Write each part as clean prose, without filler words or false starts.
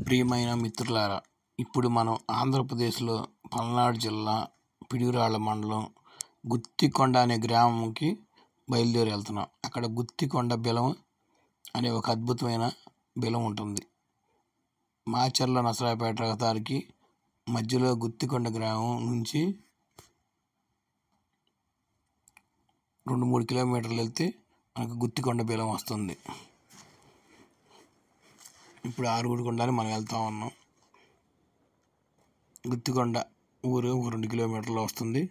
ప్రియమైన మిత్రులారా, ఇప్పుడు మనం ఆంధ్రప్రదేశ్లో పల్నాడు జిల్లా పిడుగురాళ్ల మండలం గుత్తికొండ అనే గ్రామంకి బయలుదేరి వెళ్తున్నాం. అక్కడ గుత్తికొండ బిలం అనే ఒక అద్భుతమైన బిలం ఉంటుంది. మాచర్ల నసరాపేట రహదారికి మధ్యలో గుత్తికొండ గ్రామం నుంచి 2-3 కిలోమీటర్లు వెళ్తే మనకు గుత్తికొండ బిలం వస్తుంది. ఇప్పుడు ఆరుగుడికొండని మనం వెళ్తా ఉన్నాం. గుత్తికొండ ఊరు 2 కిలోమీటర్లు వస్తుంది.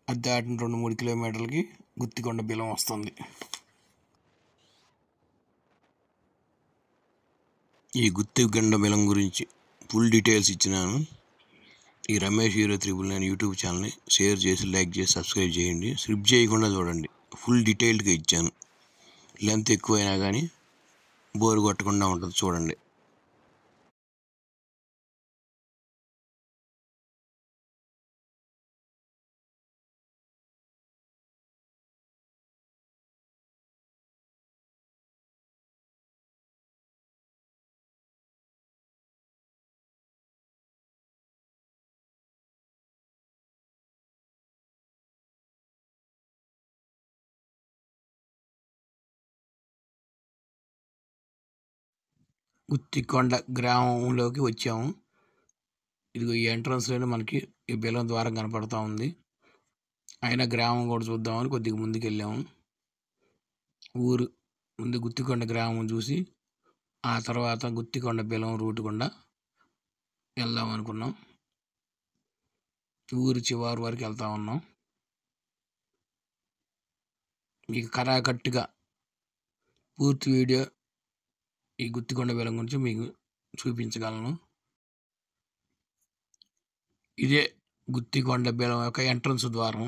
అది దాటిన 2-3 కిలోమీటర్లకి గుత్తికొండ బిలం వస్తుంది. ఈ గుత్తికొండ బిలం గురించి ఫుల్ డీటెయిల్స్ ఇచ్చినాను. ఈ రమేష్ హీరో 999 యూట్యూబ్ ఛానల్ని షేర్ చేసి, లైక్ చేసి, సబ్స్క్రైబ్ చేయండి. స్కిప్ చేయకుండా చూడండి. ఫుల్ డీటెయిల్డ్గా ఇచ్చాను. లెంత్ ఎక్కువైనా కానీ బోరు కొట్టకుండా ఉంటుంది. చూడండి. గుత్తికొండ గ్రామంలోకి వచ్చాము. ఇదిగో ఈ ఎంట్రన్స్లోనే మనకి ఈ బిలం ద్వారం కనపడతా ఉంది. అయినా గ్రామం కూడా చూద్దామని కొద్దిగా ముందుకు వెళ్ళాము. ఊరు ముందు గుత్తికొండ గ్రామం చూసి ఆ తర్వాత గుత్తికొండ బిలం రూట్ గుండా వెళ్దాం అనుకున్నాం. ఊరు చివరి వరకు వెళ్తా ఉన్నాం. మీకు కరాకట్టుగా పూర్తి వీడియో ఈ గుత్తికొండ బిలం గురించి మీకు చూపించగలను. ఇదే గుత్తికొండ బిలం యొక్క ఎంట్రన్స్ ద్వారం.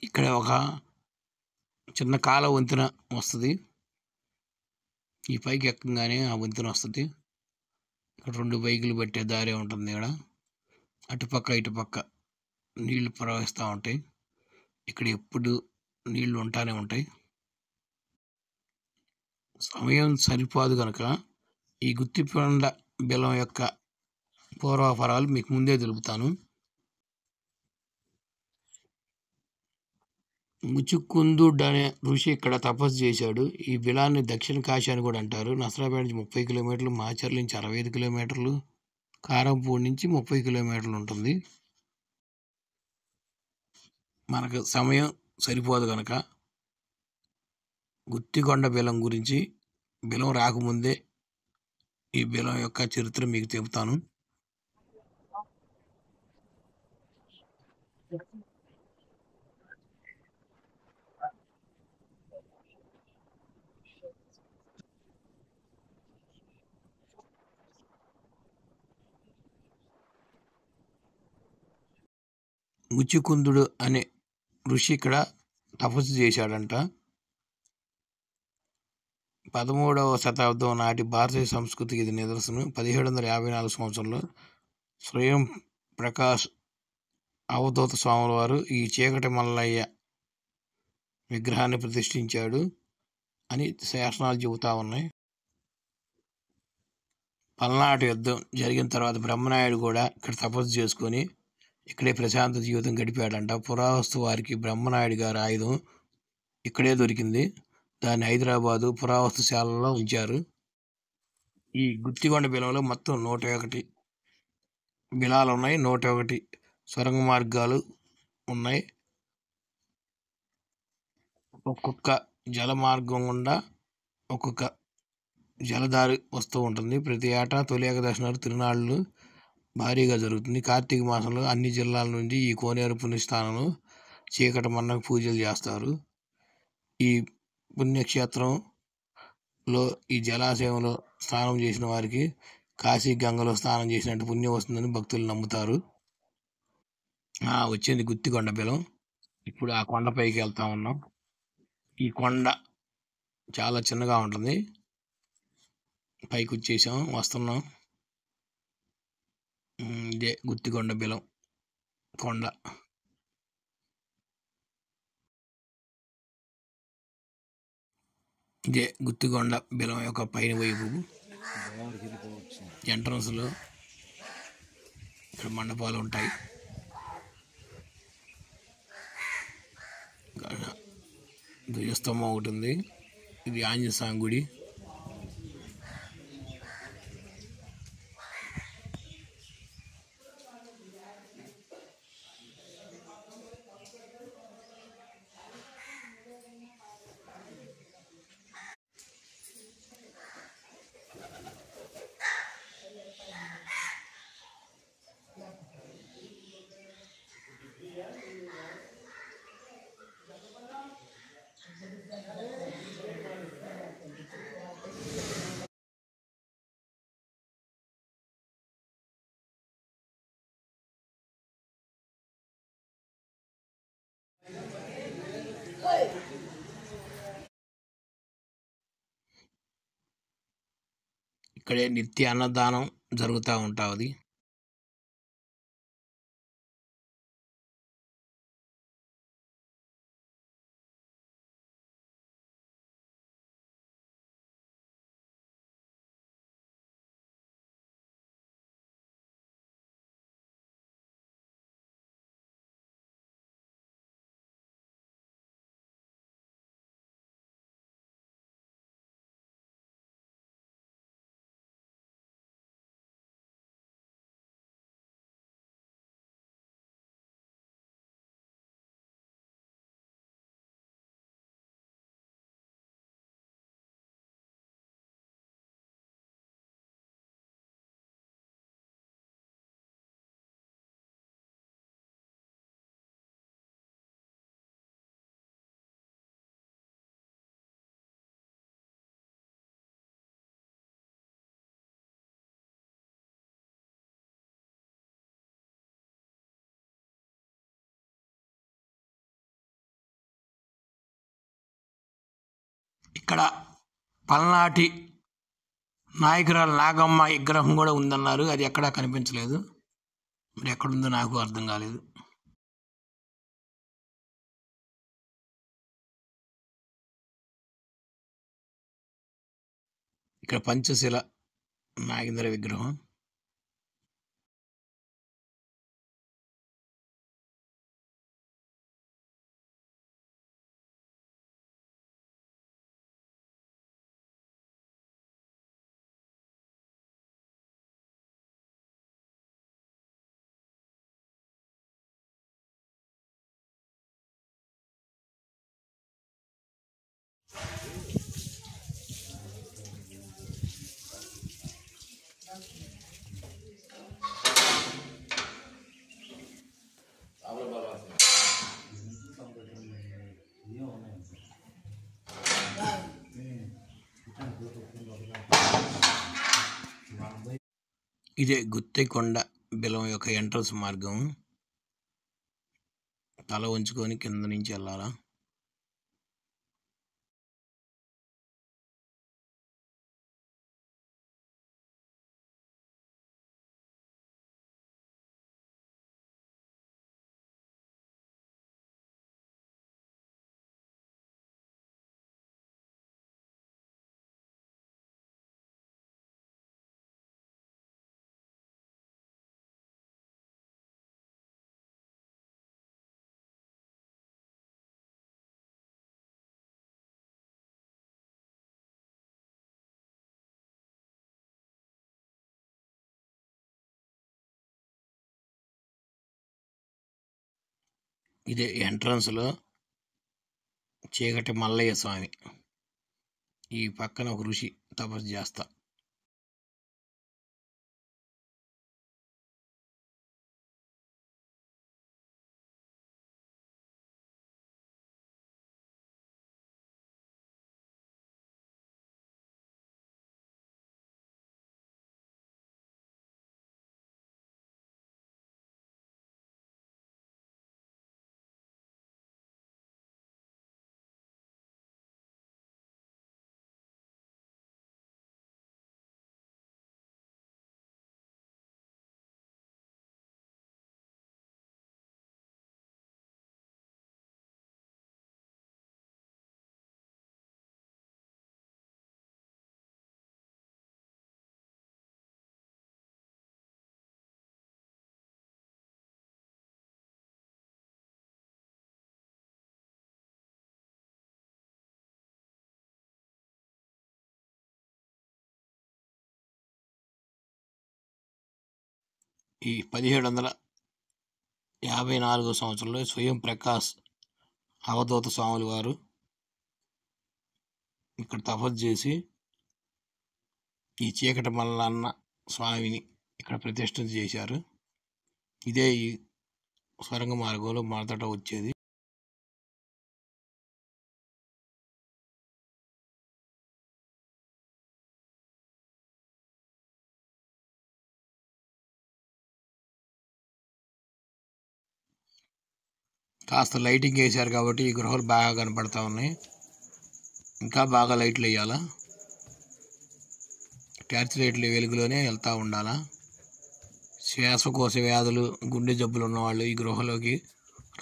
ఇక్కడ ఒక చిన్న కాల వంతెన వస్తుంది. ఈ పైకి ఎక్కగానే ఆ వంతెన వస్తుంది. ఇక్కడ 2 బైకులు పెట్టే దారి ఉంటుంది. ఇక్కడ అటుపక్క ఇటుపక్క నీళ్లు ప్రవహిస్తూ ఉంటాయి. ఇక్కడ ఎప్పుడు నీళ్లు ఉంటానే ఉంటాయి. సమయం సరిపోదు కనుక ఈ గుత్తికొండ బిలం యొక్క పూర్వాపరాలు మీకు ముందే తెలుపుతాను. ముచుకుందుడు అనే ఋషి ఇక్కడ తపస్సు చేశాడు. ఈ బిలాన్ని దక్షిణ కాశీ అని కూడా అంటారు. నసరాపేట నుంచి 30 కిలోమీటర్లు, మాచర్ల నుంచి 65 కిలోమీటర్లు, కారంపూడి నుంచి 30 కిలోమీటర్లు ఉంటుంది. మనకు సమయం సరిపోదు కనుక గుత్తికొండ బిలం గురించి, బిలం రాకముందే ఈ బిలం యొక్క చరిత్ర మీకు చెబుతాను. ముచుకుందుడు అనే ఋషి ఇక్కడ తపస్సు చేశాడంట. 13వ శతాబ్దం నాటి భారతీయ సంస్కృతికి ఇది నిదర్శనం. 1754 సంవత్సరంలో స్వయం ప్రకాష్ అవధూత స్వాముల వారు ఈ చీకటి మల్లయ్య విగ్రహాన్ని ప్రతిష్ఠించాడు అని శాసనాలు చెబుతా ఉన్నాయి. పల్నాటి యుద్ధం జరిగిన తర్వాత బ్రహ్మనాయుడు కూడా ఇక్కడ తపస్సు చేసుకొని ఇక్కడే ప్రశాంత జీవితం గడిపాడంట. పురావస్తు వారికి బ్రహ్మనాయుడు గారి ఆయుధం ఇక్కడే దొరికింది. దాన్ని హైదరాబాదు పురావస్తుశాలలో ఉంచారు. ఈ గుత్తికొండ బిలంలో మొత్తం 101 బిలాలు ఉన్నాయి. 101 సొరంగ మార్గాలు ఉన్నాయి. ఒక్కొక్క జల మార్గం గుండా ఒక్కొక్క జలదారి వస్తూ ఉంటుంది. ప్రతి ఏటా తొలి ఏకాదశి నాడు తిరునాళ్ళు భారీగా జరుగుతుంది. కార్తీక మాసంలో అన్ని జిల్లాల నుండి ఈ కోనేరు పుణ్యస్థానంలో చీకటి మన్నకు పూజలు చేస్తారు. ఈ పుణ్యక్షేత్రంలో ఈ జలాశయంలో స్నానం చేసిన వారికి కాశీ గంగలో స్నానం చేసినట్టు పుణ్యం వస్తుందని భక్తులు నమ్ముతారు. వచ్చింది గుత్తికొండ బిలం. ఇప్పుడు ఆ కొండపైకి వెళ్తా ఉన్నాం. ఈ కొండ చాలా చిన్నగా ఉంటుంది. పైకి వచ్చేసాం, వస్తున్నాం. ఇదే గుత్తికొండ బిలం కొండ. ఇదే గుత్తికొండ బిలం యొక్క పైన వైపు ఎంట్రన్స్లో ఇక్కడ మండపాలు ఉంటాయి. ధ్వజస్తంభం ఒకటి ఉంది. ఇది ఆంజనేయ స్వామి గుడి. ఇక్కడే నిత్య అన్నదానం జరుగుతూ ఉంటుంది. ఇక్కడ పల్నాటి నాయకురాలు నాగమ్మ విగ్రహం కూడా ఉందన్నారు. అది ఎక్కడా కనిపించలేదు. మరి ఎక్కడుందో నాకు అర్థం కాలేదు. ఇక్కడ పంచశిల నాగేంద్ర విగ్రహం. ఇదే గుత్తికొండ బిలం యొక్క ఎంట్రన్స్ మార్గం. తల వంచుకొని కింద నుంచి వెళ్ళాలా. ఇదే ఎంట్రన్స్లో చీకటి మల్లయ్య స్వామి. ఈ పక్కన ఒక ఋషి తపస్సు చేస్తా. ఈ 1754 సంవత్సరంలో స్వయం ప్రకాష్ అవధూత స్వాములు వారు ఇక్కడ తపస్సు చేసి ఈ చీకటి మల్లన్న స్వామిని ఇక్కడ ప్రతిష్ఠ చేశారు. ఇదే ఈ సొరంగ మార్గంలో మొదట వచ్చేది. కాస్త లైటింగ్ వేశారు కాబట్టి ఈ గృహాలు బాగా కనపడతా ఉన్నాయి. ఇంకా బాగా లైట్లు వేయాలా, టార్చ్ లైట్ల వెలుగులోనే వెళ్తూ ఉండాలా. శ్వాసకోశ వ్యాధులు, గుండె జబ్బులు ఉన్నవాళ్ళు ఈ గృహలోకి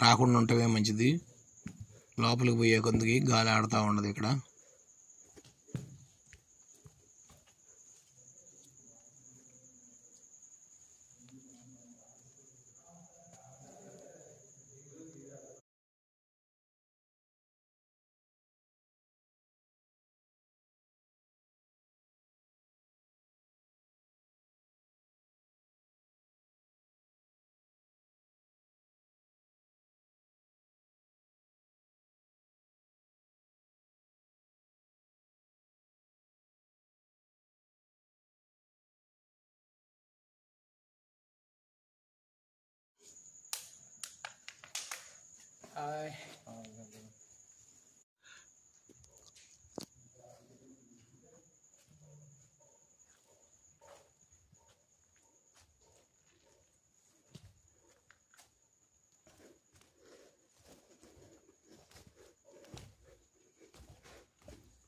రాకుండా ఉండటమే మంచిది. లోపలికి పోయే కొందికి గాలి ఆడుతూ ఉండదు. ఇక్కడ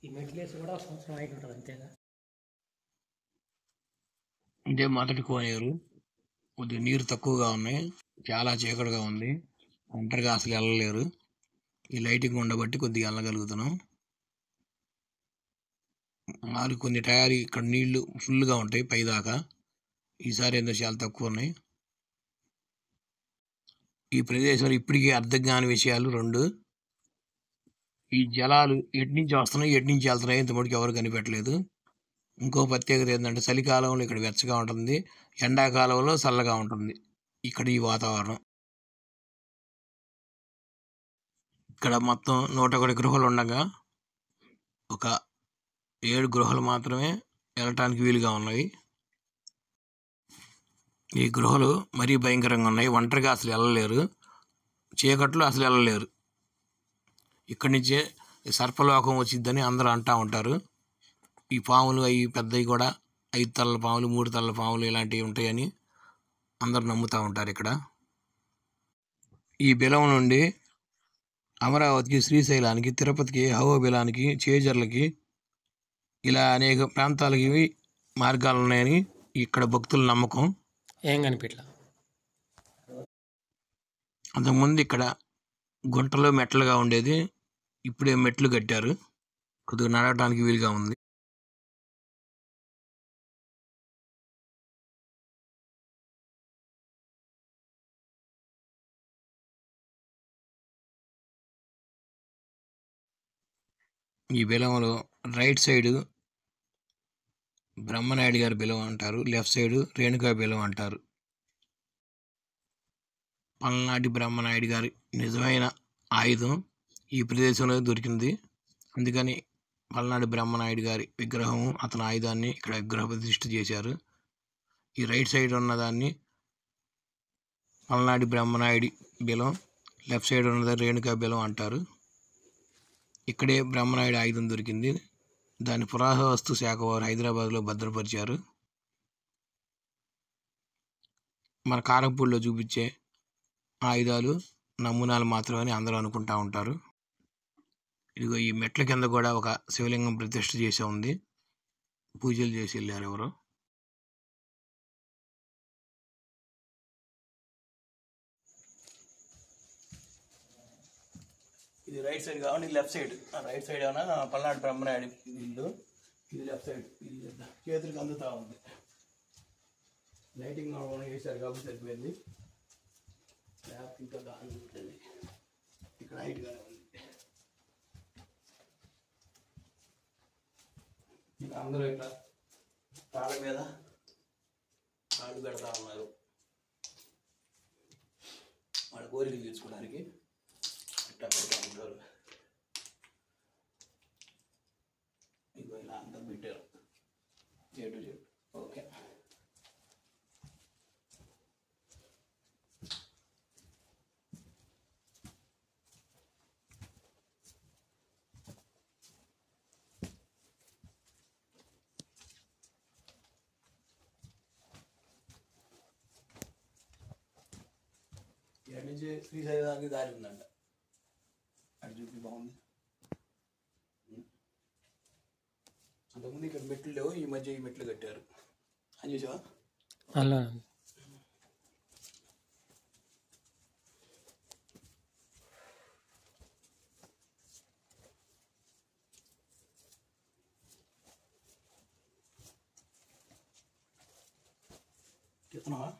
ఈ మెట్లేసి కూడా సంవత్సరం అయి ఉంటుంది అంతేగా. ఇదే మొదటి కోనేరు. కొద్దిగా నీరు తక్కువగా ఉన్నాయి, చాలా చీకటిగా ఉంది, ఒంటరిగా అసలు వెళ్ళలేరు. ఈ లైటింగ్ ఉండబట్టి కొద్దిగా వెళ్ళగలుగుతున్నాం. కొన్ని టయాలు ఇక్కడ నీళ్లు ఫుల్గా ఉంటాయి పైదాకా. ఈసారి ఏందో చాలా తక్కువ ఉన్నాయి. ఈ ప్రదేశంలో ఇప్పటికీ అర్థం కాని విషయాలు రెండు. ఈ జలాలు ఎటు నుంచి వస్తున్నాయి, ఎటు నుంచి వెళ్తున్నాయి ఇంతమటికి ఎవరు కనిపెట్టలేదు. ఇంకో ప్రత్యేకత ఏంటంటే చలికాలంలో ఇక్కడ వెచ్చగా ఉంటుంది, ఎండాకాలంలో చల్లగా ఉంటుంది ఇక్కడ ఈ వాతావరణం. ఇక్కడ మొత్తం 101 గృహాలు ఉండగా ఒక 7 గృహాలు మాత్రమే వెళ్ళటానికి వీలుగా ఉన్నాయి. ఈ గృహాలు మరీ భయంకరంగా ఉన్నాయి. ఒంటరిగా అసలు వెళ్ళలేరు, చీకట్లో అసలు వెళ్ళలేరు. ఇక్కడి నుంచే సర్పలోకం వచ్చిద్దని అందరూ అంటూ ఉంటారు. ఈ పాములు అవి పెద్దవి కూడా 5 తలల పాములు, 3 తలల పాములు ఇలాంటివి ఉంటాయని అందరు నమ్ముతూ ఉంటారు. ఇక్కడ ఈ బిలం నుండి అమరావతికి, శ్రీశైలానికి, తిరుపతికి, అహోబిలానికి, చేజర్లకి ఇలా అనేక ప్రాంతాలకి మార్గాలు ఉన్నాయని ఇక్కడ భక్తుల నమ్మకం. ఏం కనిపించలా. అంతకుముందు ఇక్కడ గుంటలో మెట్లుగా ఉండేది, ఇప్పుడే మెట్లు కట్టారు, కొద్దిగా నడవటానికి వీలుగా ఉంది. ఈ బిలంలో రైట్ సైడు బ్రహ్మనాయుడు గారి బిలం అంటారు, లెఫ్ట్ సైడు రేణుకా బిలం అంటారు. పల్నాటి బ్రహ్మనాయుడు గారి నిజమైన ఆయుధం ఈ ప్రదేశంలో దొరికింది. అందుకని పల్నాడు బ్రహ్మనాయుడు గారి విగ్రహం, అతని ఆయుధాన్ని ఇక్కడ విగ్రహ ప్రతిష్ఠ చేశారు. ఈ రైట్ సైడ్ ఉన్నదాన్ని పల్నాడు బ్రహ్మనాయుడి బిలం, లెఫ్ట్ సైడ్ ఉన్నది రేణుకా బిలం అంటారు. ఇక్కడే బ్రహ్మనాయుడు ఆయుధం దొరికింది. దాని పురావస్తు శాఖ వారు హైదరాబాద్లో భద్రపరిచారు. మన కారంపూడిలో చూపించే ఆయుధాలు నమూనాలు మాత్రమే అందరూ అనుకుంటా ఉంటారు. ఇదిగో ఈ మెట్ల కింద కూడా ఒక శివలింగం ప్రతిష్ఠ చేసి ఉంది, పూజలు చేసి వెళ్ళారు ఎవరో. ఇది రైట్ సైడ్ కావాలి, లెఫ్ట్ సైడ్. రైట్ సైడ్ ఏమన్నా పల్నాడు బ్రహ్మనాయుడు ఇల్లు, ఇది లెఫ్ట్ సైడ్. ఇది చేతులకు అందుతూ ఉంది. లైటింగ్ వేసారు కాబట్టి సరిపోయింది. ల్యాబ్ ఇంకా దాని ఉంటుంది, ఇక్కడ హైట్గానే ఉంది. ఇక అందరూ ఇట్లా కాళ్ళ మీద కాళ్ళు పెడతా ఉన్నారు. కోరికలు తీర్చుకోవడానికి ఇట్లా పెడతా ఉంటారు. ఇగో ఇలా అంతా పెట్టారు చెట్టు చెట్టు. ఓకే, ఇక్కడి నుంచి శ్రీశైలానికి దారి ఉందంట. అటు చూపి బాగుంది. అంతకుముందు ఇక్కడ మెట్లు లేవు, ఈ మధ్య ఈ మెట్లు కట్టారు అని చూసావా. అలా చెప్తున్నావా.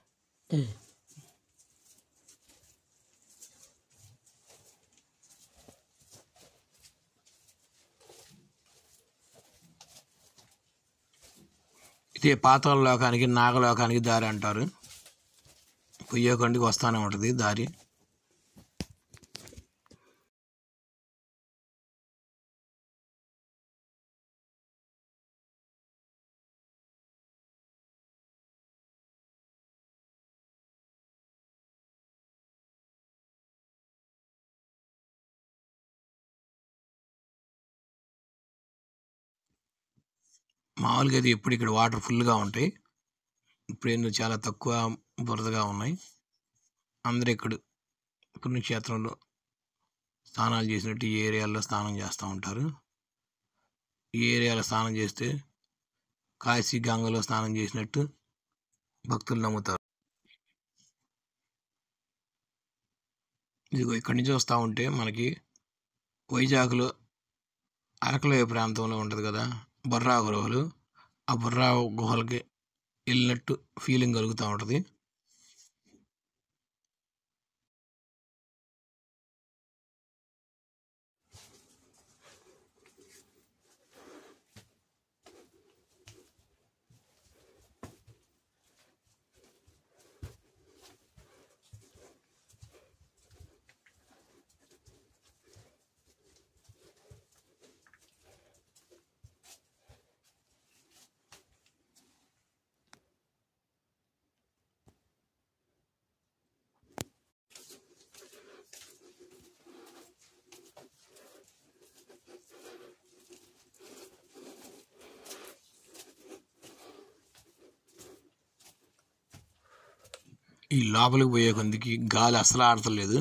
ఇదే పాతాళ లోకానికి నాగలోకానికి దారి అంటారు. పొయ్యేకొండికి వస్తానే ఉంటుంది దారి. మామూలుగా అయితే ఎప్పుడు ఇక్కడ వాటర్ ఫుల్గా ఉంటాయి. ఇప్పుడు ఏందో చాలా తక్కువ బురదగా ఉన్నాయి. అందరూ ఇక్కడ పుణ్యక్షేత్రంలో స్నానాలు చేసినట్టు ఈ ఏరియాలో స్నానం చేస్తూ ఉంటారు. ఈ ఏరియాలో స్నానం చేస్తే కాశీ గంగలో స్నానం చేసినట్టు భక్తులు నమ్ముతారు. ఇదిగో ఇక్కడి నుంచి వస్తూ ఉంటే మనకి వైజాగ్లో అరకులోయ ప్రాంతంలో ఉంటుంది కదా బొర్రా గుహలు, ఆ బొర్రా గుహలకి వెళ్ళినట్టు ఫీలింగ్ కలుగుతూ ఉంటుంది. ఈ లోపలికి పోయే కొందికి గాలి అసలు ఆడతలేదు.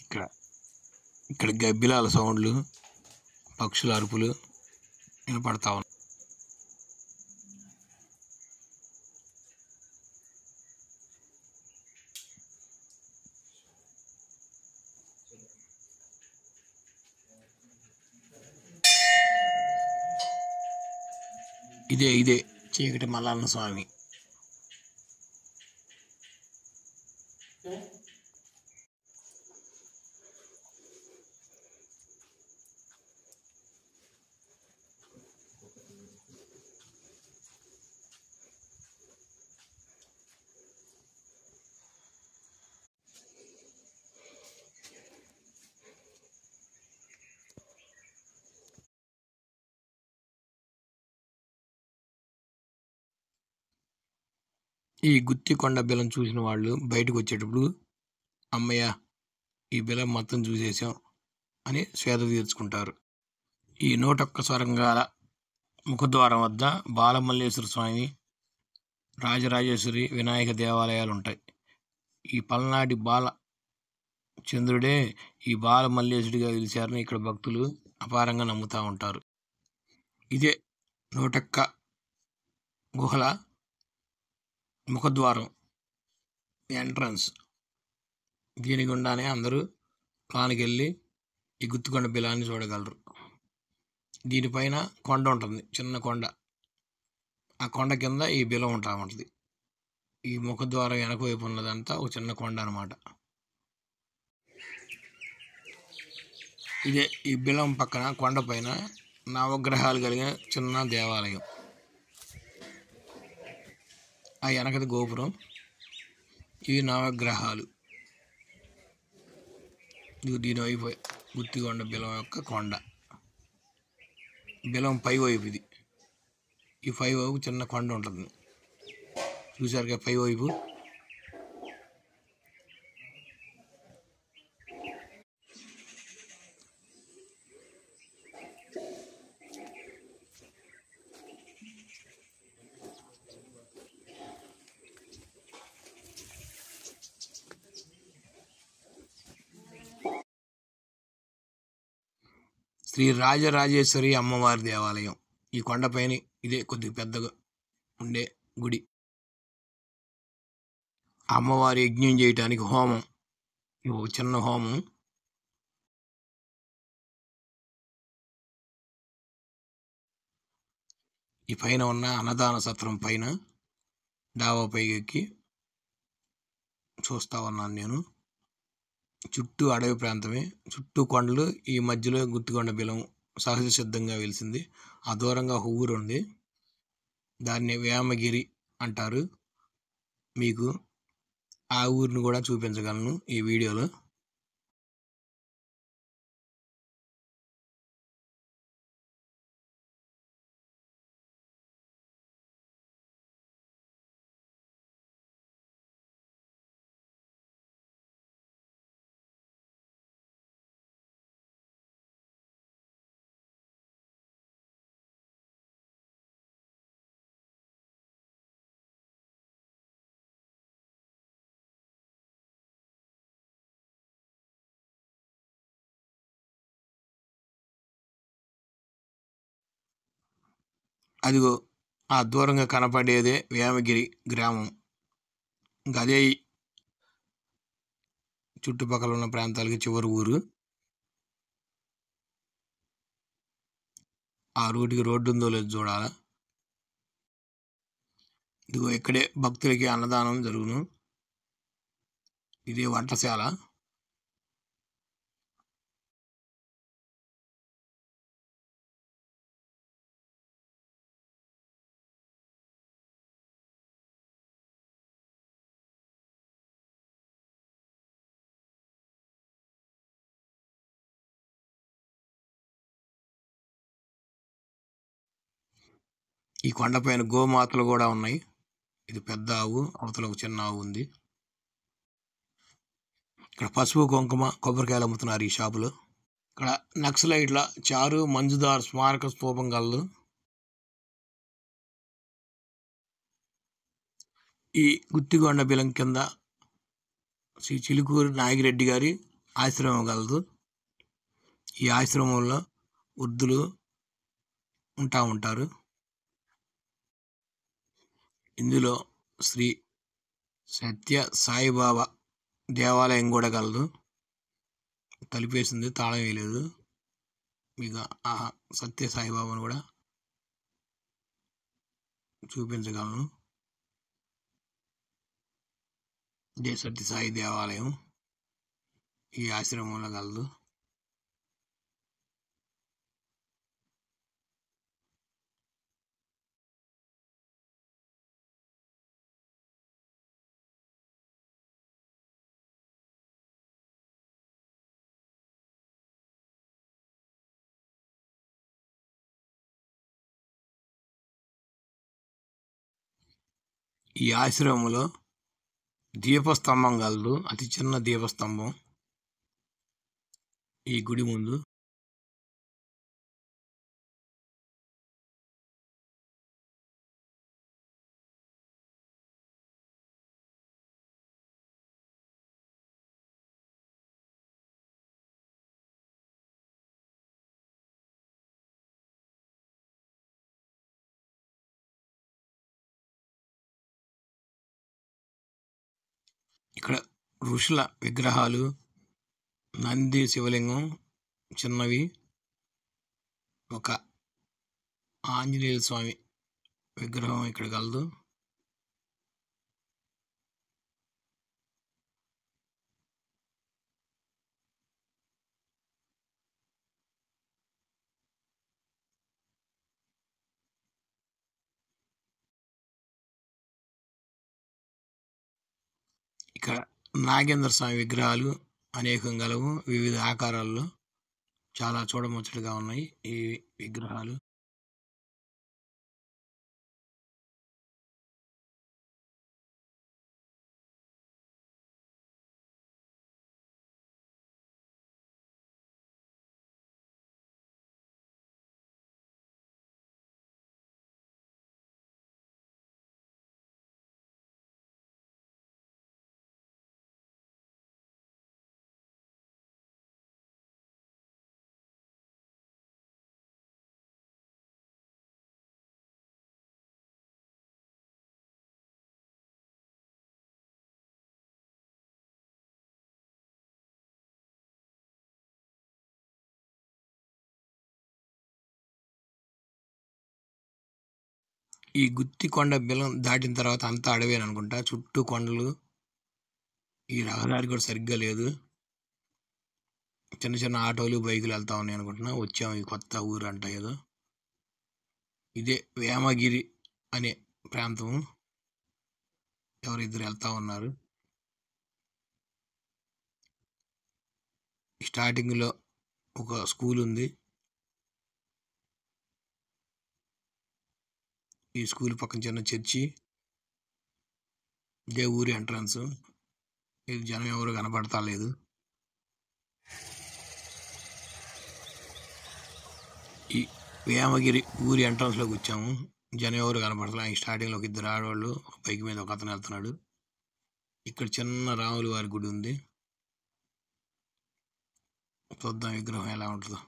ఇక్కడ ఇక్కడ గబ్బిలాల సౌండ్లు, పక్షుల అరుపులు వినపడతా ఉన్నాయి. ఇదే చీకటి మల్లన్న స్వామి. ఈ గుత్తికొండ బిలం చూసిన వాళ్ళు బయటకు వచ్చేటప్పుడు అమ్మయ్య ఈ బిలం మొత్తం చూసేసాం అని స్వేద తీర్చుకుంటారు. ఈ 101 స్వరంగాల ముఖద్వారం వద్ద బాలమల్లేశ్వర స్వామి, రాజరాజేశ్వరి, వినాయక దేవాలయాలు ఉంటాయి. ఈ పల్నాటి చంద్రుడే ఈ బాలమల్లేశుడిగా పిలిచారని ఇక్కడ భక్తులు అపారంగా నమ్ముతూ ఉంటారు. ఇదే 101 గుహల ముఖద్వారం ఎంట్రన్స్. దీని గుండానే అందరూ లోనికి వెళ్ళి ఈ గుత్తికొండ బిలాన్ని చూడగలరు. దీనిపైన కొండ ఉంటుంది, చిన్న కొండ. ఆ కొండ కింద ఈ బిలం ఉంటుంది. ఈ ముఖద్వారం వెనక వైపు ఉన్నదంతా ఒక చిన్న కొండ అనమాట. ఇదే ఈ బిలం పక్కన కొండపైన నవగ్రహాలు కలిగిన చిన్న దేవాలయం. ఆ వెనకది గోపురం. ఇవి నవగ్రహాలు. దీని వైపు గుత్తికొండ బిలం యొక్క కొండ. బిలం పై వైపు ఇది. ఈ పై వైపు చిన్న కొండ ఉంటుంది, చూసారుగా పై వైపు. శ్రీ రాజరాజేశ్వరి అమ్మవారి దేవాలయం. ఈ కొండపైన ఇదే కొద్దిగా పెద్దగా ఉండే గుడి. అమ్మవారి యజ్ఞం చేయటానికి హోమం, చిన్న హోమం. ఈ పైన ఉన్న అన్నదాన సత్రం పైన డాబా పైకి ఎక్కి చూస్తా ఉన్నాను నేను. చుట్టూ అడవి ప్రాంతమే, చుట్టూ కొండలు, ఈ మధ్యలో గుత్తికొండ బిలం సహజ సిద్ధంగా వెలిసింది. ఆ దూరంగా ఒక ఊరు ఉంది, దాన్ని వేమగిరి అంటారు. మీకు ఆ ఊరిని కూడా చూపించగలను ఈ వీడియోలో. అదిగో ఆ దూరంగా కనపడేదే వేమగిరి గ్రామం. ఇంకా అదే చుట్టుపక్కల ఉన్న ప్రాంతాలకి చివరి ఊరు. ఆ రూట్కి రోడ్డు ఉందో లేదో చూడాలా. ఇదిగో ఇక్కడే భక్తులకి అన్నదానం జరుగును. ఇదే వంటశాల. ఈ కొండపైన గోమాతలు కూడా ఉన్నాయి. ఇది పెద్ద ఆవు, అవతల ఒక చిన్న ఆవు ఉంది. ఇక్కడ పసుపు, కుంకుమ, కొబ్బరికాయలు అమ్ముతున్నారు ఈ షాపులో. ఇక్కడ నక్సలైట్ల చారు మంజుదార్ స్మారక స్తూపం కలదు. ఈ గుత్తికొండ బిలం కింద శ్రీ చిలుకూరి నాగిరెడ్డి గారి ఆశ్రమం కలదు. ఈ ఆశ్రమంలో వృద్ధులు ఉంటారు. ఇందులో శ్రీ సత్య సాయిబాబా దేవాలయం కూడా కలదు. తలిపేసింది, తాళం వేయలేదు. మీకు ఆ సత్య సాయిబాబాను కూడా చూపించగలను. ఇదే సత్య సాయి దేవాలయం ఈ ఆశ్రమంలో కలదు. ఈ ఆశ్రమంలో దీపస్తంభం కలదు, అతి చిన్న దీపస్తంభం ఈ గుడి ముందు. ఇక్కడ ఋషుల విగ్రహాలు, నంది శివలింగం చిన్నవి, ఒక ఆంజనేయ స్వామి విగ్రహం ఇక్కడ కలదు. ఇక్కడ నాగేంద్ర స్వామి విగ్రహాలు అనేకం గలవు, వివిధ ఆకారాల్లో. చాలా చూడముచ్చటగా ఉన్నాయి ఈ విగ్రహాలు. ఈ గుత్తికొండ బిలం దాటిన తర్వాత అంతా అడవేననుకుంటా, చుట్టూ కొండలు. ఈ రహదారి కూడా సరిగ్గా లేదు, చిన్న చిన్న ఆటోలు బైకులు వెళ్తా ఉన్నాయి అనుకుంటున్నా. వచ్చాము ఈ కొత్త ఊరు అంట ఏదో. ఇదే వేమగిరి అనే ప్రాంతము. ఎవరిద్దరు వెళ్తా ఉన్నారు. స్టార్టింగ్లో ఒక స్కూల్ ఉంది. ఈ స్కూల్ పక్కన చిన్న చర్చి. ఇదే ఊరి ఎంట్రన్స్. ఇది జనం ఎవరు కనపడతా లేదు. ఈ వేమగిరి ఊరి ఎంట్రన్స్లోకి వచ్చాము. జనం ఎవరు కనపడతా. ఈ స్టార్టింగ్లో ఒక ఇద్దరు ఆడవాళ్ళు, బైక్ మీద ఒక అతను వెళ్తున్నాడు. ఇక్కడ చిన్న రాముల వారి గుడి ఉంది. చూద్దాం విగ్రహం ఎలా ఉంటుందో.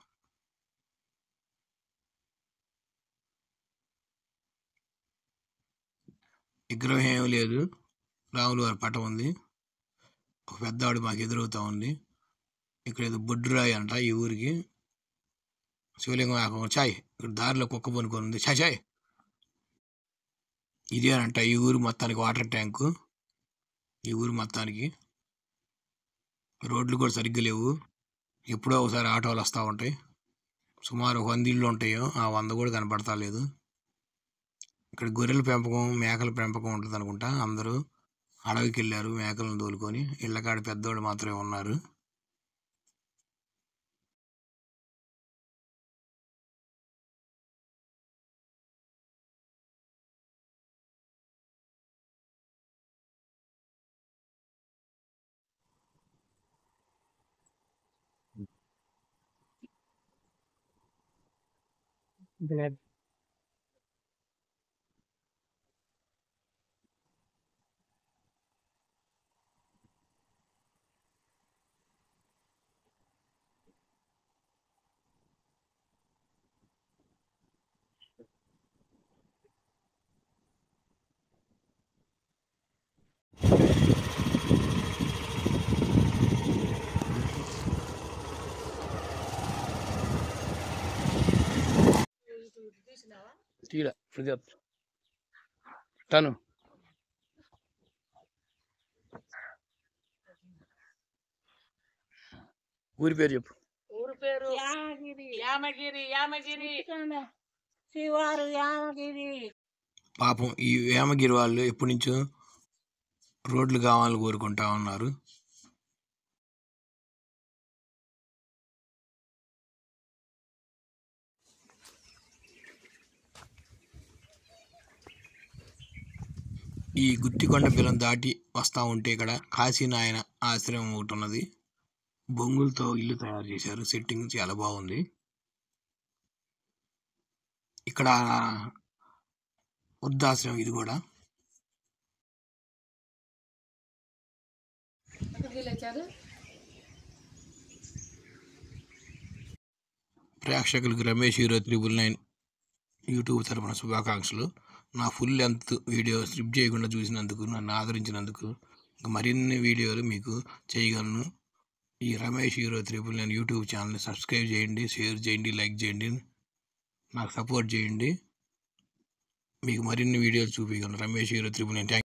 విగ్రహం ఏమి లేదు, రాముల వారి పటం ఉంది. ఒక పెద్దవాడు మాకు ఎదురవుతా ఉంది. ఇక్కడ ఏదో బొడ్డురాయి అంట ఈ ఊరికి. శివలింగం చాయ్. ఇక్కడ దారిలో కుక్క పనుకొని ఉంది. చాయ్. ఇదే అంట ఈ ఊరు మొత్తానికి వాటర్ ట్యాంకు. ఈ ఊరు మొత్తానికి రోడ్లు కూడా సరిగ్గా లేవు. ఎప్పుడో ఒకసారి ఆటోలు వస్తూ ఉంటాయి. సుమారు 100 ఇళ్ళు ఉంటాయో, ఆ 100 కూడా కనపడతా లేదు. ఇక్కడ గొర్రెల పెంపకం, మేకల పెంపకం ఉంటుంది అనుకుంటా. అందరూ అడవికి వెళ్ళారు మేకలను తోలుకొని. ఇళ్ళకాడ పెద్దోళ్ళు మాత్రమే ఉన్నారు. తను ఊరి పేరు చెప్పు. ఊరి పేరు యామగిరి శివారు యామగిరి. పాపం ఈ వేమగిరి వాళ్ళు ఎప్పటి నుంచో రోడ్లు కావాలని కోరుకుంటా ఉన్నారు. ఈ గుత్తికొండ బిలం దాటి వస్తూ ఉంటే ఇక్కడ కాశీనాయన ఆశ్రమం ఒకటి ఉన్నది. బొంగులతో ఇల్లు తయారు చేశారు. సెట్టింగ్ చాలా బాగుంది. ఇక్కడ వృద్ధాశ్రమం ఇది కూడా. ప్రేక్షకులకు రమేష్ హీరో 999 యూట్యూబ్ తరపున శుభాకాంక్షలు. నా ఫుల్ లెంత్ వీడియో స్క్రిప్ట్ చేయకుండా చూసినందుకు, నన్ను ఆదరించినందుకు ఇంకా మరిన్ని వీడియోలు మీకు చేయగలను. ఈ రమేష్ హీరో 999 యూట్యూబ్ ఛానల్ని సబ్స్క్రైబ్ చేయండి, షేర్ చేయండి, లైక్ చేయండి, నాకు సపోర్ట్ చేయండి. మీకు మరిన్ని వీడియోలు చూపించగలను. రమేష్ హీరో 999.